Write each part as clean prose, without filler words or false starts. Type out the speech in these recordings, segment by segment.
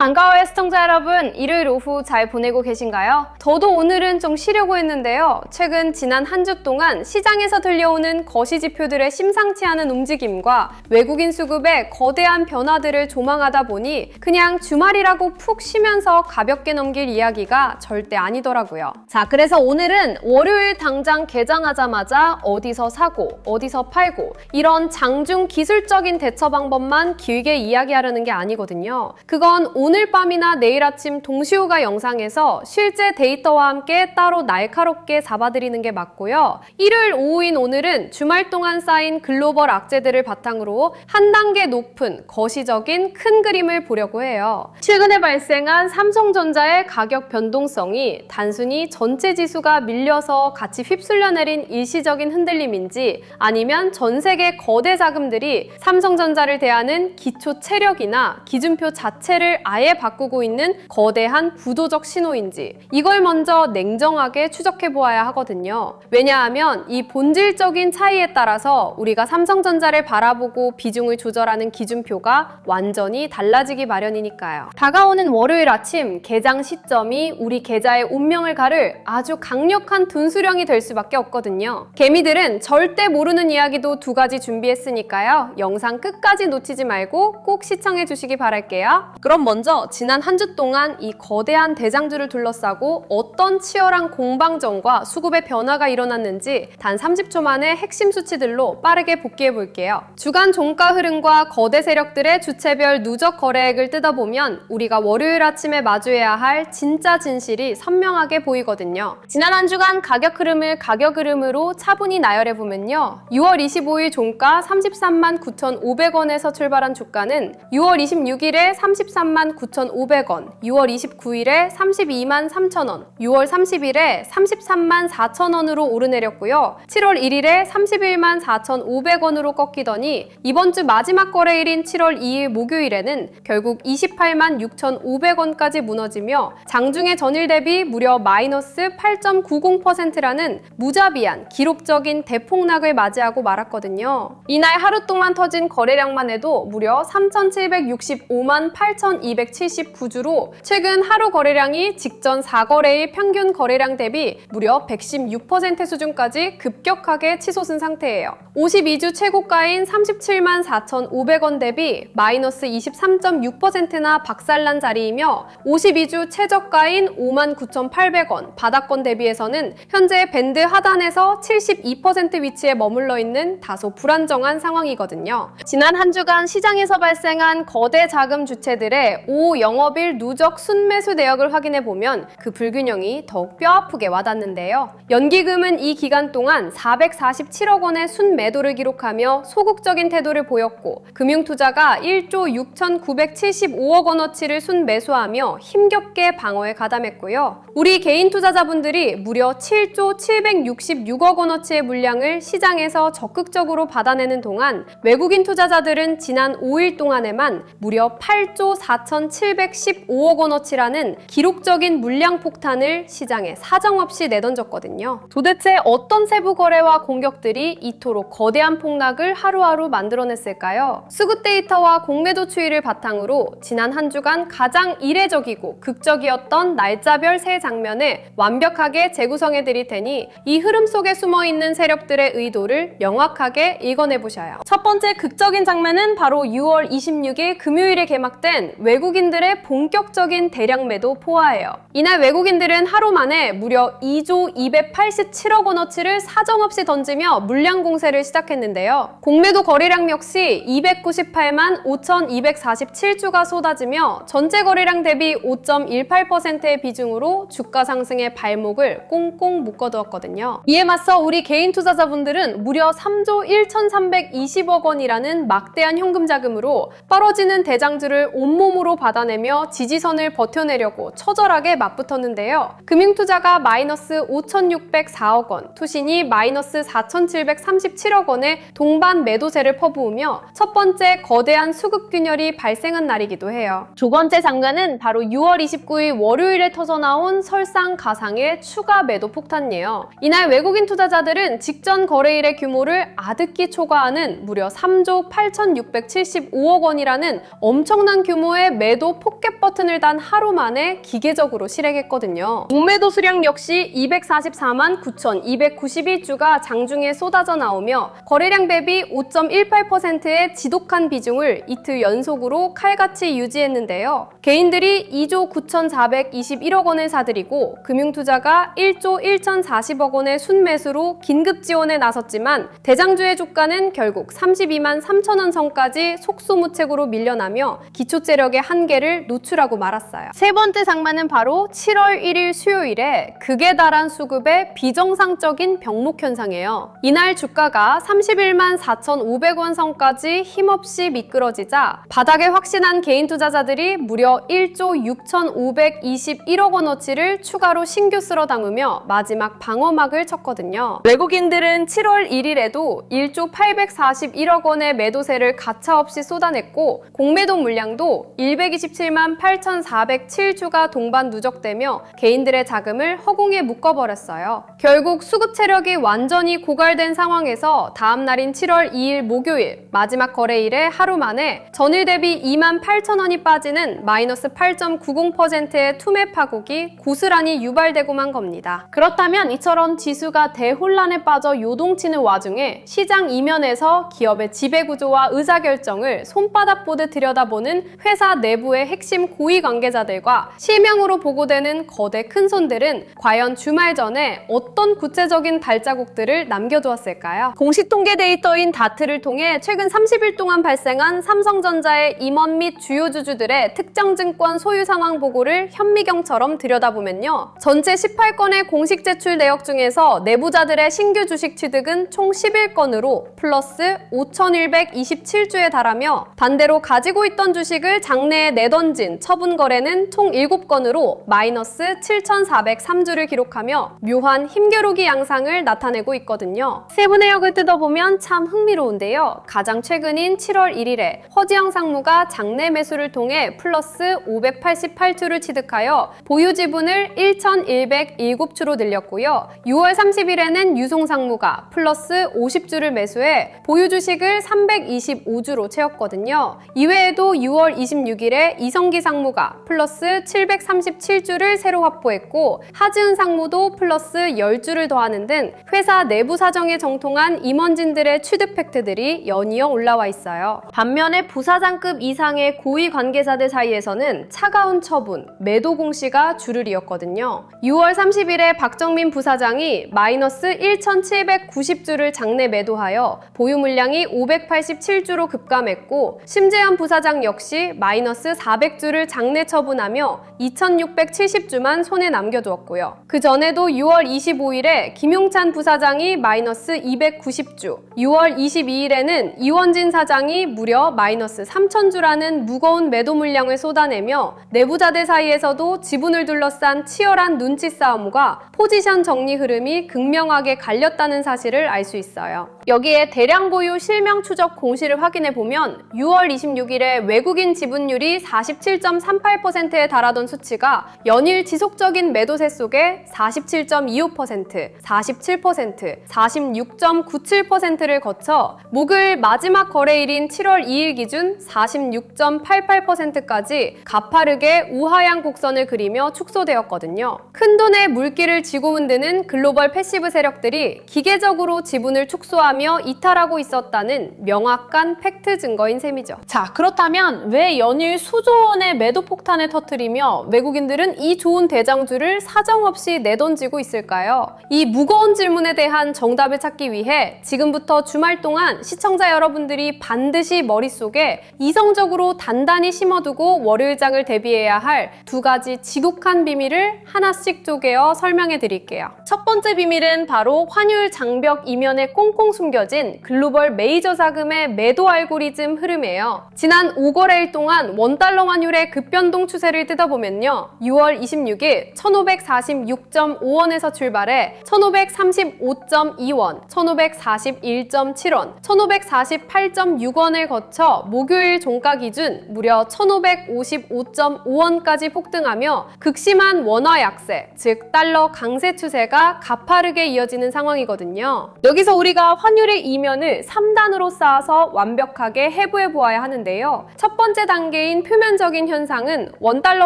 반가워요, 시청자 여러분. 일요일 오후 잘 보내고 계신가요? 저도 오늘은 좀 쉬려고 했는데요. 최근 지난 한 주 동안 시장에서 들려오는 거시지표들의 심상치 않은 움직임과 외국인 수급의 거대한 변화들을 조망하다 보니 그냥 주말이라고 푹 쉬면서 가볍게 넘길 이야기가 절대 아니더라고요. 자, 그래서 오늘은 월요일 당장 개장하자마자 어디서 사고, 어디서 팔고 이런 장중 기술적인 대처 방법만 길게 이야기하려는 게 아니거든요. 그건 오늘 밤이나 내일 아침 동시호가 영상에서 실제 데이터와 함께 따로 날카롭게 잡아드리는 게 맞고요. 일요일 오후인 오늘은 주말 동안 쌓인 글로벌 악재들을 바탕으로 한 단계 높은 거시적인 큰 그림을 보려고 해요. 최근에 발생한 삼성전자의 가격 변동성이 단순히 전체 지수가 밀려서 같이 휩쓸려 내린 일시적인 흔들림인지 아니면 전 세계 거대 자금들이 삼성전자를 대하는 기초 체력이나 기준표 자체를 아예 바꾸고 있는 거대한 구도적 신호인지 이걸 먼저 냉정하게 추적해 보아야 하거든요. 왜냐하면 이 본질적인 차이에 따라서 우리가 삼성전자를 바라보고 비중을 조절하는 기준표가 완전히 달라지기 마련이니까요. 다가오는 월요일 아침 개장 시점이 우리 계좌의 운명을 가를 아주 강력한 둔수령이 될 수밖에 없거든요. 개미들은 절대 모르는 이야기도 두 가지 준비했으니까요. 영상 끝까지 놓치지 말고 꼭 시청해 주시기 바랄게요. 그럼 먼저 지난 한 주 동안 이 거대한 대장주를 둘러싸고 어떤 치열한 공방전과 수급의 변화가 일어났는지 단 30초 만에 핵심 수치들로 빠르게 복귀해 볼게요. 주간 종가 흐름과 거대 세력들의 주체별 누적 거래액을 뜯어보면 우리가 월요일 아침에 마주해야 할 진짜 진실이 선명하게 보이거든요. 지난 한 주간 가격 흐름을 가격 흐름으로 차분히 나열해보면요. 6월 25일 종가 33만 9,500원에서 출발한 주가는 6월 26일에 33만 9,500원, 6월 29일에 32만 3천원, 6월 30일에 33만 4천원으로 오르내렸고요. 7월 1일에 31만 4,500원으로 꺾이더니 이번 주 마지막 거래일인 7월 2일 목요일에는 결국 28만 6,500원까지 무너지며 장중의 전일 대비 무려 마이너스 8.90%라는 무자비한 기록적인 대폭락을 맞이하고 말았거든요. 이날 하루 동안 터진 거래량만 해도 무려 3,765만 8,279주로 최근 하루 거래량이 직전 4거래일 평균 거래량 대비 무려 116% 수준까지 급격하게 치솟은 상태예요. 52주 최고가인 37만 4,500원 대비 마이너스 23.6%나 박살난 자리이며 52주 최저가인 5만 9,800원 바닥권 대비해서는 현재 밴드 하단에서 72% 위치에 머물러 있는 다소 불안정한 상황이거든요. 지난 한 주간 시장에서 발생한 거대 자금 주체들의 5 영업일 누적 순매수 내역을 확인해보면 그 불균형이 더욱 뼈아프게 와닿는데요. 연기금은 이 기간 동안 447억 원의 순매도를 기록하며 소극적인 태도를 보였고 금융투자가 1조 6,975억 원어치를 순매수하며 힘겹게 방어에 가담했고요. 우리 개인 투자자분들이 무려 7조 766억 원어치의 물량을 시장에서 적극적으로 받아내는 동안 외국인 투자자들은 지난 5일 동안에만 무려 8조 4,715억 원어치라는 기록적인 물량 폭탄을 시장에 사정없이 내던졌거든요. 도대체 어떤 세부 거래와 공격들이 이토록 거대한 폭락을 하루하루 만들어냈을까요? 수급 데이터와 공매도 추이를 바탕으로 지난 한 주간 가장 이례적이고 극적이었던 날짜별 세 장면을 완벽하게 재구성해 드릴 테니 이 흐름 속에 숨어있는 세력들의 의도를 명확하게 읽어내보셔요. 첫 번째 극적인 장면은 바로 6월 26일 금요일에 개막된 외국인들의 본격적인 대량 매도 포화예요. 이날 외국인들은 하루 만에 무려 2조 287억 원어치를 사정없이 던지며 물량 공세를 시작했는데요. 공매도 거래량 역시 298만 5,247주가 쏟아지며 전체 거래량 대비 5.18%의 비중으로 주가 상승의 발목을 꽁꽁 묶어두었거든요. 이에 맞서 우리 개인 투자자분들은 무려 3조 1,320억 원이라는 막대한 현금 자금으로 떨어지는 대장주를 온몸으로 받아내며 지지선을 버텨내려고 처절하게 맞붙었는데요. 금융투자가 마이너스 5,604억 원, 투신이 마이너스 4,737억 원의 동반 매도세를 퍼부으며 첫 번째 거대한 수급 균열이 발생한 날이기도 해요. 두 번째 장면은 바로 6월 29일 월요일에 터져나온 설상가상의 추가 매도 폭탄이에요. 이날 외국인 투자자들은 직전 거래일의 규모를 아득히 초과하는 무려 3조 8,675억 원이라는 엄청난 규모의 매도 포켓 버튼을 단 하루 만에 기계적으로 실행했거든요. 공매도 수량 역시 244만 9,292주가 장중에 쏟아져 나오며 거래량 대비 5.18%의 지독한 비중을 이틀 연속으로 칼같이 유지했는데요. 개인들이 2조 9,421억 원을 사들이고 금융투자가 1조 1,040억 원의 순매수로 긴급 지원에 나섰지만 대장주의 주가는 결국 32만 3천 원 선까지 속수무책으로 밀려나며 기초재력의 한계를 노출하고 말았어요. 세 번째 장마는 바로 7월 1일 수요일에 극에 달한 수급의 비정상적인 병목 현상이에요. 이날 주가가 31만 4,500원 선까지 힘없이 미끄러지자 바닥에 확신한 개인 투자자들이 무려 1조 6,521억 원어치를 추가로 신규 쓸어 담으며 마지막 방어막을 쳤거든요. 외국인들은 7월 1일에도 1조 841억 원의 매도세를 가차없이 쏟아냈고 공매도 물량도 127만 8,407주가 동반 누적되며 개인들의 자금을 허공에 묶어버렸어요. 결국 수급 체력이 완전히 고갈된 상황에서 다음 날인 7월 2일 목요일 마지막 거래일에 하루 만에 전일 대비 2만 8천 원이 빠지는 마이너스 8.90%의 투매 파국이 고스란히 유발되고만 겁니다. 그렇다면 이처럼 지수가 대혼란에 빠져 요동치는 와중에 시장 이면에서 기업의 지배구조와 의사결정을 손바닥 보듯 들여다보는 회사 내부의 핵심 고위 관계자들과 실명으로 보고되는 거대 큰손들은 과연 주말 전에 어떤 구체적인 발자국들을 남겨두었을까요? 공식 통계 데이터인 다트를 통해 최근 30일 동안 발생한 삼성전자의 임원 및 주요 주주들의 특정 증권 소유 상황 보고를 현미경처럼 들여다보면요. 전체 18건의 공식 제출 내역 중에서 내부자들의 신규 주식 취득은 총 11건으로 플러스 5,127주에 달하며 반대로 가지고 있던 주식을 장내에 내던진 처분 거래는 총 7건으로 마이너스 7,403주를 기록하며 묘한 힘겨루기 양상을 나타내고 있거든요. 세부 내역을 뜯어보면 참 흥미로운데요. 가장 최근인 7월 1일에 허지영 상무가 장내 매수를 통해 플러스 588주를 취득하여 보유 지분을 1,107주로 늘렸고요. 6월 30일에는 유송 상무가 플러스 50주를 매수해 보유 주식을 325주로 채웠거든요. 이외에도 6월 26일에 이성기 상무가 플러스 737주를 새로 확보했고 하지은 상무도 플러스 10주를 더하는 등 회사 내부 사정에 정통한 임원진들의 취득 팩트들이 연이어 올라와 있어요. 반면에 부사장급 이상의 고위 관계자들 사이에서는 차가운 처분, 매도 공시가 줄을 이었거든요. 6월 30일에 박정민 부사장이 마이너스 1,790주를 장내 매도하여 보유 물량이 587주로 급감했고 심재현 부사장 역시 마이너스 400주를 장내 처분하며 2,670주만 손에 남겨두었고요. 그 전에도 6월 25일에 김용찬 부사장이 마이너스 290주, 6월 22일에는 이원진 사장이 무려 마이너스 3,000주라는 무거운 매도 물량을 쏟아내며 내부자들 사이에서도 지분을 둘러싼 치열한 눈치 싸움과 포지션 정리 흐름이 극명하게 갈렸다는 사실을 알 수 있어요. 여기에 대량 보유 실명 추적 공시를 확인해보면 6월 26일에 외국인 지분율이 47.38%에 달하던 수치가 연일 지속적인 매도세 속에 47.25%, 47%, 46.97%를 거쳐 목요일 마지막 거래일인 7월 2일 기준 46.88%까지 가파르게 우하향 곡선을 그리며 축소되었거든요. 큰돈의 물기를 쥐고 흔드는 글로벌 패시브 세력들이 기계적으로 지분을 축소하며 이탈하고 있었다는 명확한 팩트 증거인 셈이죠. 자, 그렇다면 왜 연일 수조 원의 매도 폭탄을 터뜨리며 외국인들은 이 좋은 대장주를 사정없이 내던지고 있을까요? 이 무거운 질문에 대한 정답을 찾기 위해 지금부터 주말 동안 시청자 여러분들이 반드시 머릿속에 이성적으로 단단히 심어두고 월요일장을 대비해야 할 두 가지 지독한 비밀을 하나씩 쪼개어 설명해 드릴게요. 첫 번째 비밀은 바로 환율 장벽 이면에 꽁꽁 숨겨진 글로벌 메이저 자금의 매도 알고리즘 흐름이에요. 지난 5거래일 동안 원달러 환율의 급변동 추세를 뜯어보면요. 6월 26일 1,546.5원에서 출발해 1,535.2원, 1,541.7원, 1,548.6원을 거쳐 목요일 종가 기준 무려 1,555.5원까지 폭등하며 극심한 원화 약세, 즉 달러 강세 추세가 가파르게 이어지는 상황이거든요. 여기서 우리가 환율의 이면을 3단으로 쌓아서 완벽하게 해부해 보아야 하는데요. 첫 번째 단계인 표면적인 현상은 원달러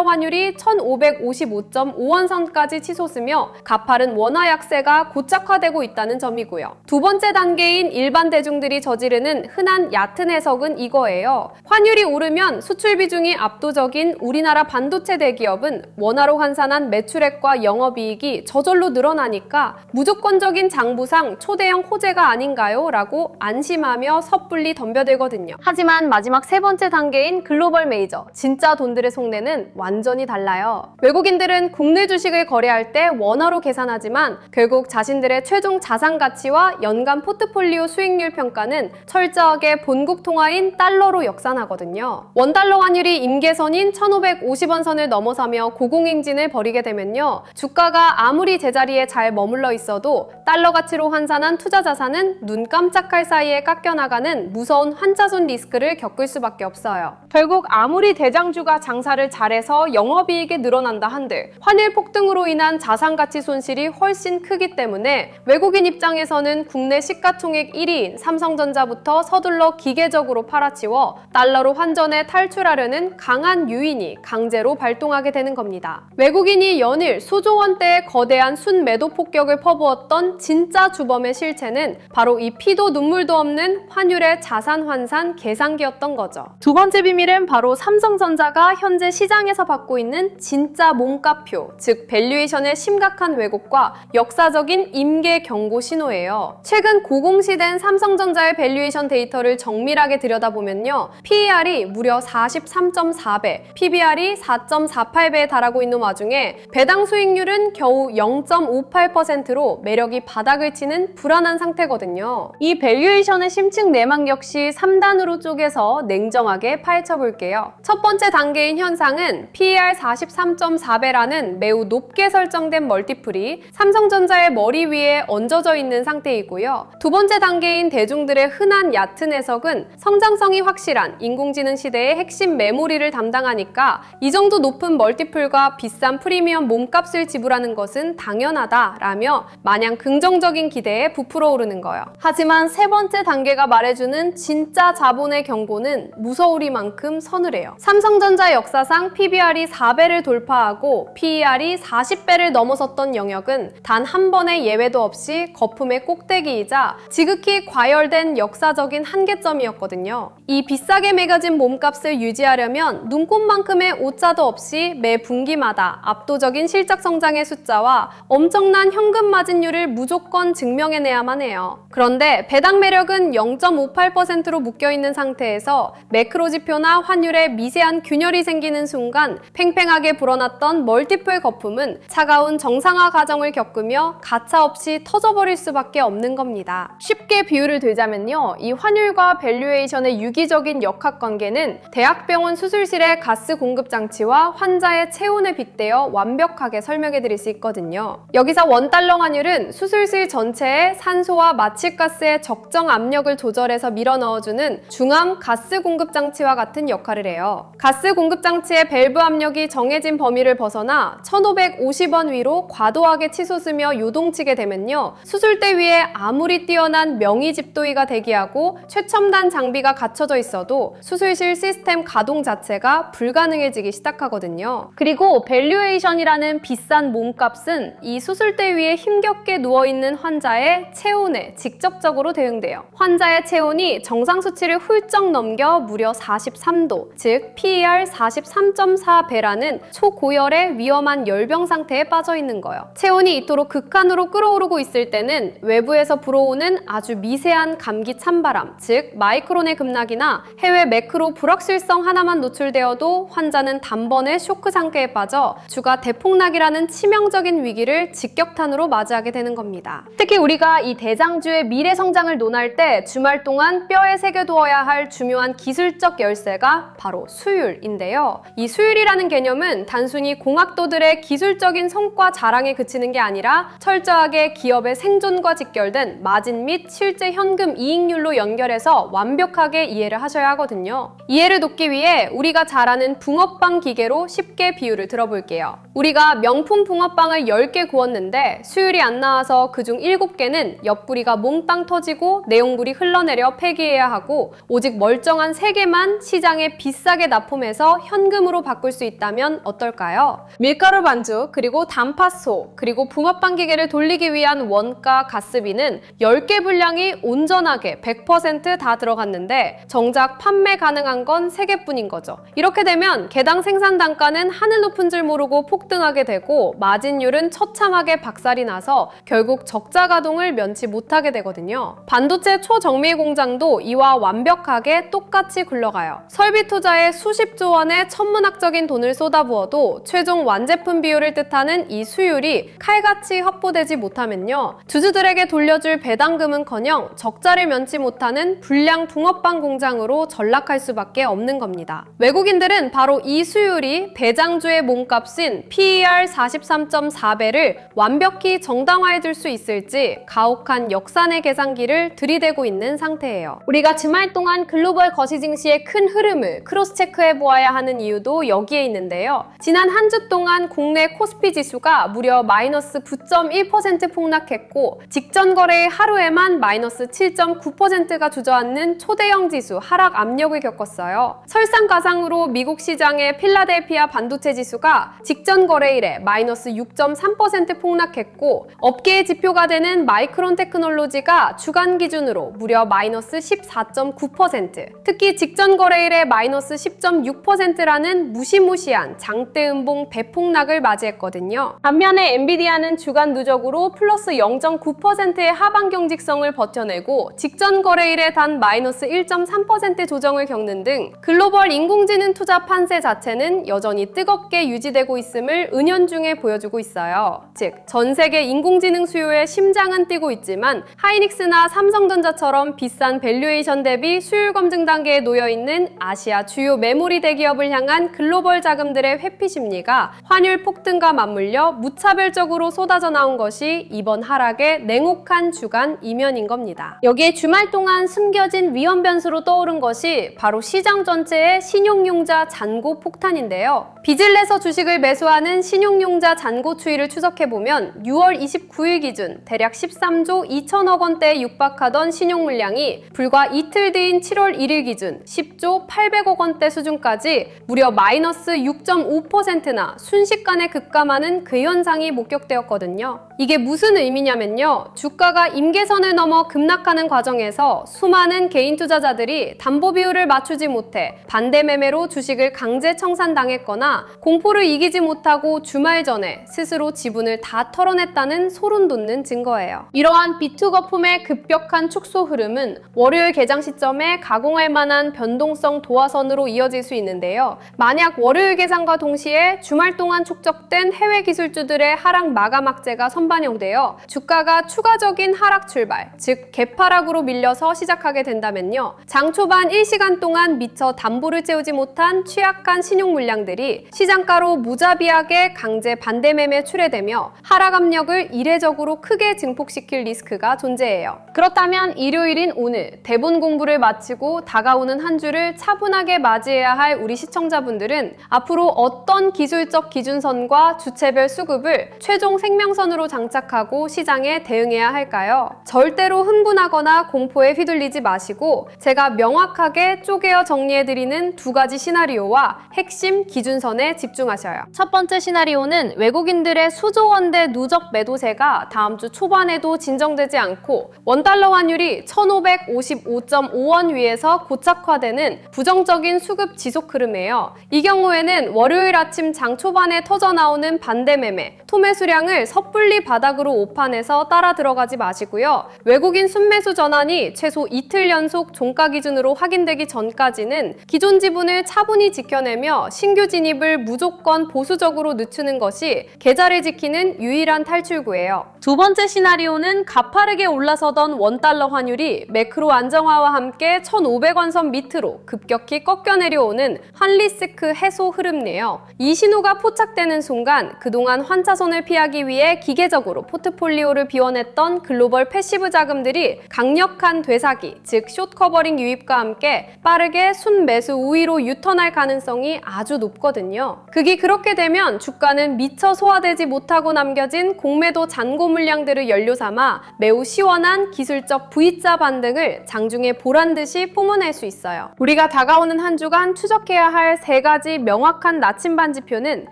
환율이 1555.5원선까지 치솟으며 가파른 원화 약세가 고착화되고 있다는 점이고요. 두 번째 단계인 일반 대중들이 저지르는 흔한 얕은 해석은 이거예요. 환율이 오르면 수출 비중이 압도적인 우리나라 반도체 대기업은 원화로 환산한 매출액과 영업이익이 저절로 늘어나니까 무조건적인 장부상 초대형 호재가 아닌가요? 라고 안심하며 섣불리 덤벼들거든요. 하지만 마지막 세 번째 단계인 글로벌 메이저, 진짜 돈들의 속내는 완전히 달라요. 외국인들은 국내 주식을 거래할 때 원화로 계산하지만 결국 자신들의 최종 자산 가치와 연간 포트폴리오 수익률 평가는 철저하게 본국 통화인 달러로 역산하거든요. 원달러 환율이 임계선인 1550원 선을 넘어서며 고공행진을 벌이게 되면요. 주가가 아무리 제자리에 잘 머물러 있어도 달러 가치로 환산한 투자 자산은 눈 깜짝할 사이에 깎여나가는 무서운 환자손 리스크를 겪을 수밖에 없어요. 결국 아무리 대장주가 장사를 잘해서 영업이익이 늘어난다 한들 환율 폭등으로 인한 자산 가치 손실이 훨씬 크기 때문에 외국인 입장에서는 국내 시가총액 1위인 삼성전자부터 서둘러 기계적으로 팔아치워 달러로 환전에 탈출하려는 강한 유인이 강제로 발동하게 되는 겁니다. 외국인이 연일 수조 원대의 거대한 순매도 폭격을 퍼부었던 진짜 주범의 실체는 바로 이 피도 눈물도 없는 환율의 자산 환산 계산기였던 거죠. 두 번째 비밀은 바로 삼성전자가 현재 시장에서 받고 있는 진짜 몸값표, 즉 밸류에이션의 심각한 왜곡과 역사적인 임계 경고 신호예요. 최근 고공시된 삼성전자의 밸류에이션 데이터를 정밀하게 들여다보면요. PER이 무려 43.4배, PBR이 4.48배에 달하고 있는 와중에 배당 수익률은 겨우 0.58%로 매력이 바닥을 치는 불안한 상태거든요. 이 밸류에이션의 심층 내막 역시 3단으로 쪼개서 냉정하게 파헤쳐 볼게요. 첫 번째 단계인 현상은 PER 43.4배라는 매우 높게 설정된 멀티플이 삼성전자의 머리 위에 얹어져 있는 상태이고요. 두 번째 단계인 대중들의 흔한 얕은 해석은 성장성이 확실한 인공지능 시대의 핵심 메모리를 담당하니까 이 정도 높은 멀티플과 비싼 프리미엄 몸값을 지불하는 것은 당연하다라며 마냥 긍정적인 기대에 부풀어 오르는 거예요. 하지만 세 번째 단계가 말해주는 진짜 자본의 경고는 무서우리만큼 서늘해요. 삼성전자 역사상 PBR이 4배를 돌파하고 PER이 40배를 넘어섰던 영역은 단 한 번의 예외도 없이 거품의 꼭대기이자 지극히 과열된 역사적인 한계점이었거든요. 이 비싸게 매겨진 몸값을 유지하려면 눈꽃만큼의 오차도 없이 매 분기마다 압도적인 실적 성장의 숫자와 엄청난 현금 마진율을 무조건 증명해내야만 해요. 그런데 배당 매력은 0.58%로 묶여있는 상태에서 매크로 지표나 환율에 미세한 균열이 생기는 순간 팽팽하게 불어났던 멀티플 거품은 차가운 정상화 과정을 겪으며 가차없이 터져버릴 수밖에 없는 겁니다. 쉽게 비유를 들자면요. 이 환율과 밸류에이션의 유기적인 역학관계는 대학병원 수술실의 가스 공급 장치와 환자의 체온에 빗대어 완벽하게 설명해 드릴 수 있거든요. 여기서 원달러 환율은 수술실 전체에 산소와 마취가스의 적정 압력을 조절해서 밀어 넣어주는 중암 가스 공급 장치와 같은 역할을 해요. 가스 공급 장치의 밸브 압력이 정해진 범위를 벗어나 1550원 위로 과도하게 치솟으며 요동치게 되면요. 수술대 위에 아무리 뛰어난 명의 집도의가 대기하고 최첨단 장비가 갖춰져 있어도 수술실 시스템 가동 자체가 불가능해지기 시작하거든요. 그리고 밸류에이션이라는 비싼 몸값은 이 수술대 위에 힘겹게 누워있는 환자의 체온에 직접적으로 대응돼요. 환자의 체온이 정상 수치를 훌쩍 넘겨 무려 43도, 즉 PER 43.4배라는 초고열의 위험한 열병 상태에 빠져 있는 거예요. 체온이 이토록 극한으로 끓어오르고 있을 때는 외부에서 불어오는 아주 미세한 감기 찬바람, 즉 마이크론의 급락이나 해외 매크로 불확실성 하나만 노출되어도 환자는 단번에 쇼크 상태에 빠져 주가 대폭락이라는 치명적인 위기를 직격탄으로 맞이하게 되는 겁니다. 특히 우리가 이 대장주의 미래 성장을 논할 때 주말 동안 뼈에 새겨두어야 할 중요한 기술적 열쇠가 바로 수율인데요. 이 수율이라는 개념은 단순히 공학도들의 기술적인 성과 자랑에 그치는 게 아니라 철저하게 기업의 생존과 직결된 마진 및 실제 현금 이익률로 연결해서 완벽하게 이해를 하셔야 하거든요. 이해를 돕기 위해 우리가 잘 아는 붕어빵 기계로 쉽게 비유를 들어볼게요. 우리가 명품 붕어빵을 10개 구웠는데 수율이 안 나와서 그중 7개는 옆구리가 못 몽땅 터지고 내용물이 흘러내려 폐기해야 하고 오직 멀쩡한 3개만 시장에 비싸게 납품해서 현금으로 바꿀 수 있다면 어떨까요? 밀가루 반죽, 그리고 단팥소, 그리고 붕어빵 기계를 돌리기 위한 원가, 가스비는 10개 분량이 온전하게 100% 다 들어갔는데 정작 판매 가능한 건 3개뿐인 거죠. 이렇게 되면 개당 생산 단가는 하늘 높은 줄 모르고 폭등하게 되고 마진율은 처참하게 박살이 나서 결국 적자 가동을 면치 못하게 되거든요. 반도체 초정밀 공장도 이와 완벽하게 똑같이 굴러가요. 설비 투자에 수십조 원의 천문학적인 돈을 쏟아부어도 최종 완제품 비율을 뜻하는 이 수율이 칼같이 확보되지 못하면요. 주주들에게 돌려줄 배당금은커녕 적자를 면치 못하는 불량 붕어빵 공장으로 전락할 수밖에 없는 겁니다. 외국인들은 바로 이 수율이 대장주의 몸값인 PER 43.4배를 완벽히 정당화해줄 수 있을지 가혹한 역산의 계산기를 들이대고 있는 상태예요. 우리가 주말 동안 글로벌 거시 증시의 큰 흐름을 크로스 체크해보아야 하는 이유도 여기에 있는데요. 지난 한 주 동안 국내 코스피 지수가 무려 마이너스 9.1% 폭락했고 직전 거래의 하루에만 마이너스 7.9%가 주저앉는 초대형 지수 하락 압력을 겪었어요. 설상가상으로 미국 시장의 필라델피아 반도체 지수가 직전 거래일에 마이너스 6.3% 폭락했고 업계의 지표가 되는 마이크론 테크놀로지가 주간 기준으로 무려 마이너스 14.9%, 특히 직전 거래일에 마이너스 10.6%라는 무시무시한 장대음봉 대폭락을 맞이했거든요. 반면에 엔비디아는 주간 누적으로 플러스 0.9%의 하방 경직성을 버텨내고 직전 거래일에 단 마이너스 1.3% 조정을 겪는 등 글로벌 인공지능 투자 판세 자체는 여전히 뜨겁게 유지되고 있음을 은연중에 보여주고 있어요. 즉, 전 세계 인공지능 수요의 심장은 뛰고 있지만 하이닉스나 삼성전자처럼 비싼 밸류에이션 대비 수율 검증 단계에 놓여있는 아시아 주요 메모리 대기업을 향한 글로벌 자금들의 회피 심리가 환율 폭등과 맞물려 무차별적으로 쏟아져 나온 것이 이번 하락의 냉혹한 주간 이면인 겁니다. 여기에 주말 동안 숨겨진 위험 변수로 떠오른 것이 바로 시장 전체의 신용융자 잔고 폭탄인데요. 빚을 내서 주식을 매수하는 신용융자 잔고 추이를 추적해보면 6월 29일 기준 대략 13조 2천억 원대에 육박하던 신용 물량이 불과 이틀 뒤인 7월 1일 기준 10조 800억 원대 수준까지 무려 마이너스 6.5%나 순식간에 급감하는 그 현상이 목격되었거든요. 이게 무슨 의미냐면요. 주가가 임계선을 넘어 급락하는 과정에서 수많은 개인 투자자들이 담보 비율을 맞추지 못해 반대 매매로 주식을 강제 청산당했거나 공포를 이기지 못하고 주말 전에 스스로 지분을 다 털어냈다는 소름 돋는 증거예요. 이러한 비투 거품의 급격한 축소 흐름은 월요일 개장 시점에 가공할 만한 변동성 도화선으로 이어질 수 있는데요. 만약 월요일 개장과 동시에 주말 동안 축적된 해외 기술주들의 하락 마감 악재가 선반영되어 주가가 추가적인 하락 출발, 즉 개파락으로 밀려서 시작하게 된다면요. 장 초반 1시간 동안 미처 담보를 채우지 못한 취약한 신용 물량들이 시장가로 무자비하게 강제 반대 매매 출회되며 하락 압력을 이례적으로 크게 증폭시킬 리스크가 존재해요. 그렇다면 일요일인 오늘 대본 공부를 마치고 다가오는 한 주를 차분하게 맞이해야 할 우리 시청자분들은 앞으로 어떤 기술적 기준선과 주체별 수급을 최종 생명선으로 장착하고 시장에 대응해야 할까요? 절대로 흥분하거나 공포에 휘둘리지 마시고 제가 명확하게 쪼개어 정리해드리는 2가지 시나리오와 핵심 기준선에 집중하셔요. 첫 번째 시나리오는 외국인들의 수조 원대 누적 매도세가 다음 주 초반에도 진정되지 않고 원달러 환율이 1,555.5원 위에서 고착화되는 부정적인 수급 지속 흐름이에요. 이 경우에는 월요일 아침 장 초반에 터져나오는 반대 매매, 토매 수량을 섣불리 바닥으로 오판해서 따라 들어가지 마시고요. 외국인 순매수 전환이 최소 이틀 연속 종가 기준으로 확인되기 전까지는 기존 지분을 차분히 지켜내며 신규 진입을 무조건 보수적으로 늦추는 것이 계좌를 지키는 유일한 탈출구예요. 두 번째 시나리오는 가파르게 올라서던 원달러 환율이 매크로 안정화와 함께 1,500원 선 밑으로 급격히 꺾여 내려오는 환리스크 해소 흐름이에요. 이 신호가 포착되는 순간 그동안 환차손을 피하기 위해 기계적으로 포트폴리오를 비워냈던 글로벌 패시브 자금들이 강력한 되사기, 즉 숏커버링 유입과 함께 빠르게 순매수 우위로 유턴할 가능성이 아주 높거든요. 극이 그렇게 되면 주가는 미처 소화되지 못하고 남겨진 공매도 잔고 물량들을 연료 삼아 매우 시원한 기술적 V자 반등을 장중에 보란듯이 뿜어낼 수 있어요. 우리가 다가오는 한 주간 추적해야 할 3가지 명확한 나침반 지표는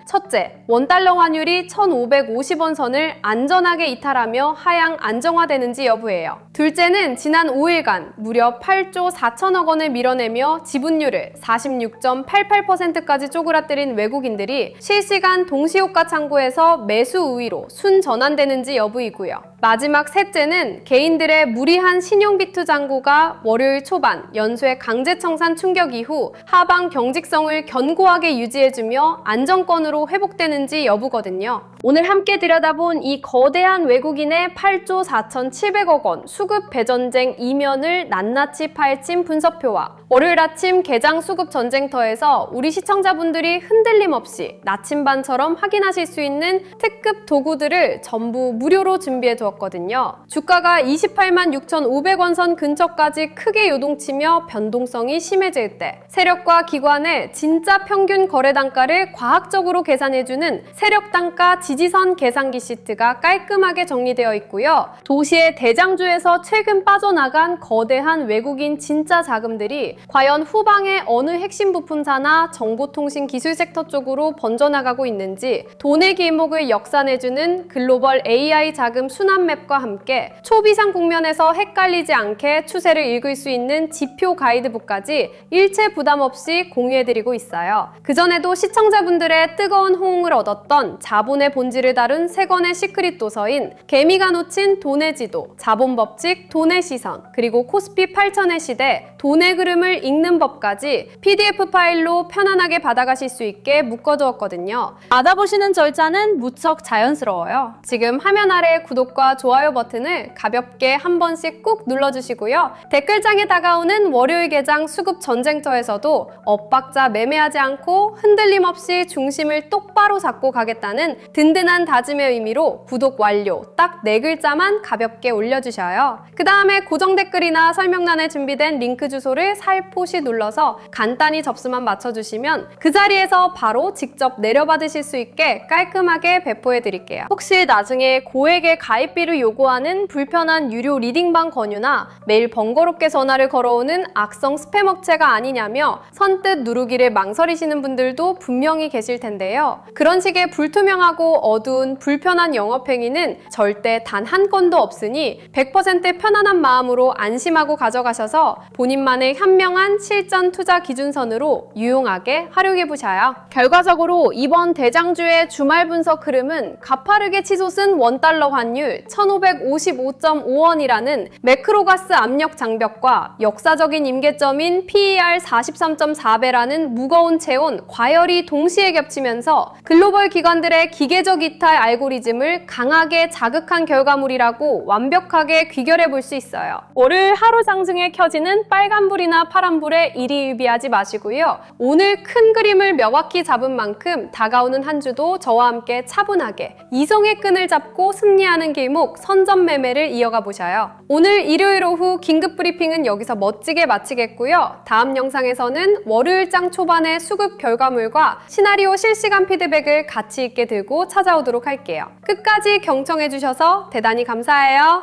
첫째, 원달러 환율이 1,550원 선을 안전하게 이탈하며 하향 안정화되는지 여부예요. 둘째는 지난 5일간 무려 8조 4천억 원을 밀어내며 지분율을 46.88%까지 쪼그라뜨린 외국인들이 실시간 동시효과 창구에서 매수 우위로 순전환되는지 여부이고요. 마지막 셋째는 개인들의 무리한 신용비투 잔고가 월요일 초반 연쇄 강제청산 충격 이후 하방 경직성을 견고하게 유지해주며 안정권으로 회복되는지 여부거든요. 오늘 함께 들여다본 이 거대한 외국인의 8조 4,700억 원 수급 배전쟁 이면을 낱낱이 파헤친 분석표와 월요일 아침 개장 수급 전쟁터에서 우리 시청자분들이 흔들림 없이 나침반처럼 확인하실 수 있는 특급 도구들을 전부 무료로 준비해 두었거든요. 주가가 28만 6,500원 선 근처까지 크게 요동치며 변동성이 심해질 때 세력과 기관의 진짜 평균 거래 단가를 과학적으로 계산해주는 세력단가 지지선 계산기 시트가 깔끔하게 정리되어 있고요. 도시의 대장주에서 최근 빠져나간 거대한 외국인 진짜 자금들이 과연 후방의 어느 핵심 부품사나 정보통신 기술 섹터 쪽으로 번져나가고 있는지 돈의 길목을 역산해주는 글로벌 AI 자금 순환맵과 함께 초비상 국면에서 헷갈리지 않게 추세를 읽을 수 있는 지표 가이드북까지 일체 부담 없이 공유해드리고 있어요. 그전에도 시청자분들의 뜨거운 호응을 얻었던 자본의 본질을 다룬 3권의 시크릿 도서인 개미가 놓친 돈의 지도, 자본법칙, 돈의 시선, 그리고 코스피 8000의 시대, 돈의 흐름을 읽는 법까지 PDF 파일로 편안하게 받아가실 수 있게 묶어두었거든요. 받아보시는 절차는 무척 자연스러워요. 지금 화면 아래 구독과 좋아요 버튼을 가볍게 한 번씩 꾹 눌러주시고요. 댓글장에 다가오는 월요일 개장 수급 전쟁터에서도 엇박자 매매하지 않고 흔들림 없이 중심을 똑바로 잡고 가겠다는 든든한 다짐의 의미로 구독 완료 딱 4글자만 가볍게 올려주셔요. 그 다음에 고정 댓글이나 설명란에 준비된 링크 주소를 살포시 눌러서 간단히 접수만 맞춰주시면 그 자리에서 바로 직접 내려받으실 수 있게 깔끔하게 배포해 드릴게요. 혹시 나중에 고액의 가입비를 요구하는 불편한 유료 리딩방 권유나 매일 번거롭게 전화를 걸어오는 악성 스팸 업체가 아니냐며 선뜻 누르기를 망설이시는 분들도 분명히 계실 텐데요. 그런 식의 불투명하고 어두운 불편한 영업행위는 절대 단 한 건도 없으니 100% 편안한 마음으로 안심하고 가져가셔서 본인만의 현명한 실전 투자 기준선으로 유용하게 활용해보셔요. 결과적으로 이번 대장주의 주말 분석 흐름은 가파르게 치솟은 원달러 환율 1,555.5원이라는 매크로가스 압력 장벽과 역사적인 임계점인 PER 43.4배라는 무거운 체온, 과열이 동시에 겹치면서 글로벌 기관들의 기계적 이탈 알고리즘을 강하게 자극한 결과물이라고 완벽하게 귀결해 볼 수 있어요. 월요일 하루 장중에 켜지는 빨간불이나 파란불에 일희일비하지 마시고요. 오늘 큰 그림을 명확히 잡은 만큼 다가오는 한 주도 저와 함께 차분하게 이성의 끈을 잡고 승리하는 길목 선점 매매를 이어가 보셔요. 오늘 일요일 오후 긴급 브리핑은 여기서 멋지게 마치겠고요. 다음 영상에서는 월요일장 초반의 수급 결과물과 시나리오 실시간 피드백을 가치 있게 들고 찾아오도록 할게요. 끝까지 경청해주셔서 대단히 감사해요.